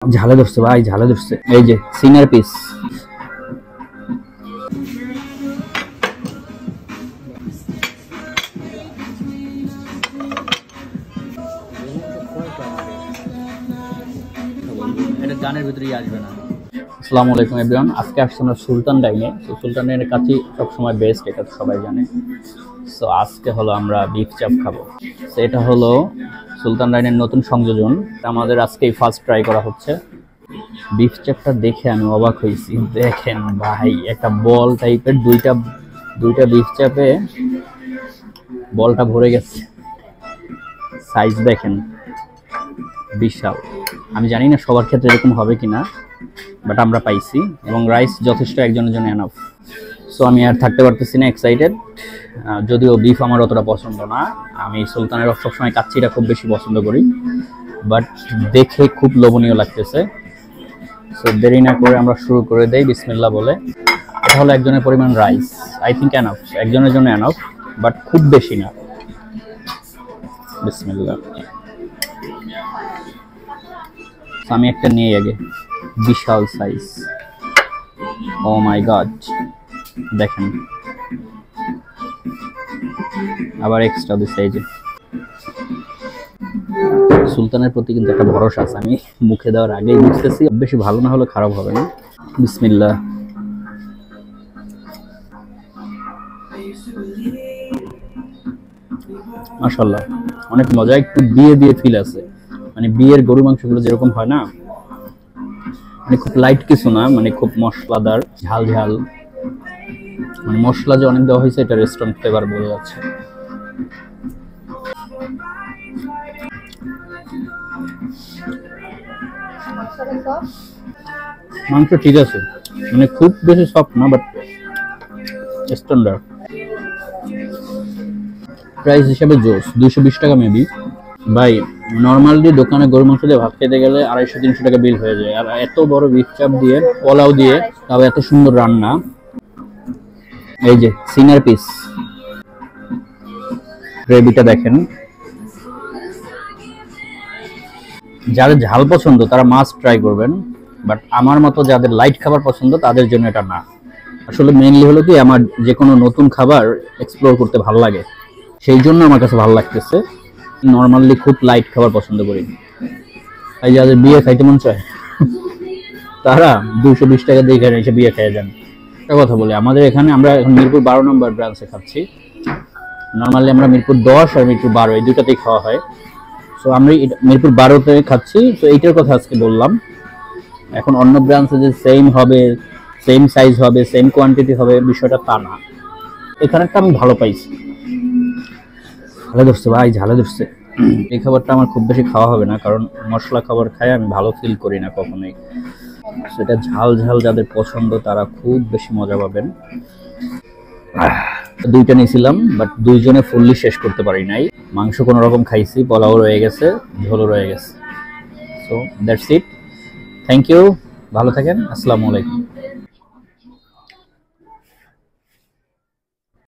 ঝালে ধরছে ভাই, ঝালে ধরছে। এই যে সিনার পিস। এটা গানের ভিতরেই আসবে না। আসসালামু আলাইকুম এভরিওয়ান, আজকে আসছি আমরা সুলতান ডাইনে। তো সুলতান ডাইনের কাছে সবসময় বেস্ট, এটা তো সবাই জানে। সো আজকে হলো আমরা বিফ চাপ খাবো। তো এটা হলো সুলতান ডাইনের নতুন সংযোজন, আমাদের আজকেই ফার্স্ট ট্রাই করা হচ্ছে। বিফ চাপটা দেখে আমি অবাক হয়েছি। দেখেন ভাই, একটা বল টাইপের দুইটা বিফ চাপে বলটা ভরে গেছে। সাইজ দেখেন, বিশাল। আমি জানি না সবার ক্ষেত্রে এরকম হবে কিনা, বাট আমরা পাইছি এবং রাইস যথেষ্ট একজনের জন্য এনাফ। সো আমি আর থাকতে পারতেছি না, এক্সাইটেড। যদিও বিফ আমার অতটা পছন্দ না, আমি সুলতানের সবসময় কাচ্চিটা খুব বেশি পছন্দ করি, বাট দেখে খুব লোভনীয় লাগতেছে। সো দেরি না করে আমরা শুরু করে দেই বিসমিল্লাহ বলে। এটা হলো একজনের পরিমাণ রাইস, আই থিঙ্ক এনাফ, একজনের জন্য এনাফ, বাট খুব বেশি না। বিসমিল্লাহ। আমি একটা নিয়ে আগে, বিশাল সাইজ। ও মাই গড, দেখেন আবার এক্সট্রা দিচ্ছে। এই যে সুলতানের প্রতি কিন্তু একটা ভরসা আছে, আমি মুখে দেওয়ার আগেই বুঝতেছি বেশি ভালো না হলে খারাপ হবে না। বিসমিল্লাহ। মাশাআল্লাহ, অনেক মজা। একটু দিয়ে ফিল আছে, মানে বিয়ের গরু মাংসগুলো যেরকম হয় না, মানে খুব লাইট কিছু না, মানে খুব মশলাদার, ঝাল ঝাল। মানে মশলা যে অনেক দেওয়া হয়েছে, এটা রেস্টুরেন্ট ফ্লেভার বোঝা যাচ্ছে। মাংস ঠিক আছে, মানে খুব বেশি সফট না, বাট স্ট্যান্ডার্ড। প্রাইস হিসাবে জোস, 220 টাকা মেবি। ভাই নর্মালি দোকানে গরু মাংস দিয়ে ভাত খেতে গেলে 250-300 টাকা বিল হয়ে যায়, আর এত বড় বিফ চাপ দিয়ে, পোলাও দিয়ে, তাও এত সুন্দর রান্না। এই যে সিনার পিস, গ্রেভিটা দেখেন। যাদের ঝাল পছন্দ তারা মাস্ট ট্রাই করবেন, বাট আমার মতো যাদের লাইট খাবার পছন্দ তাদের জন্য এটা না। আসলে মেইনলি হলো কি, আমার যে কোনো নতুন খাবার এক্সপ্লোর করতে ভালো লাগে, সেই জন্য আমার কাছে ভালো লাগতেছে। নর্মালি খুব লাইট খাবার পছন্দ করি। তাই যাদের বিয়ে খাইতে মন চায় তারা 220 টাকা দিয়ে এখানে এসে বিয়ে খেয়ে যান। একটা কথা বলি, আমাদের এখানে আমরা এখন মিরপুর 12 নম্বর ব্রাঞ্চে খাচ্ছি। নর্মালি আমরা মিরপুর 10 আর মিরপুর 12 এই দুটাতেই খাওয়া হয়। সো আমি মিরপুর 12তে খাচ্ছি। তো এইটার কথা আজকে বললাম। এখন অন্য ব্রাঞ্চে যে সেম হবে, সেম সাইজ হবে, সেম কোয়ান্টিটি হবে, বিষয়টা তা না। এখানেরটা আমি ভালো পাইছি। ঝালে ধরছে ভাই, ঝালে ধরছে। এই খাবারটা আমার খুব বেশি খাওয়া হবে না, কারণ মশলা খাবার খাই আমি ভালো ফিল করি না কখনোই। সেটা ঝাল ঝাল যাদের পছন্দ তারা খুব বেশি মজা পাবেন। দুইটা নিয়েছিলাম, বাট দুইজনে ফুললি শেষ করতে পারি নাই। মাংস কোনো রকম খাইছি, পোলাও রয়ে গেছে, ঝোলও রয়ে গেছে। So that's it. Thank you, ভালো থাকেন। আসসালামু আলাইকুম।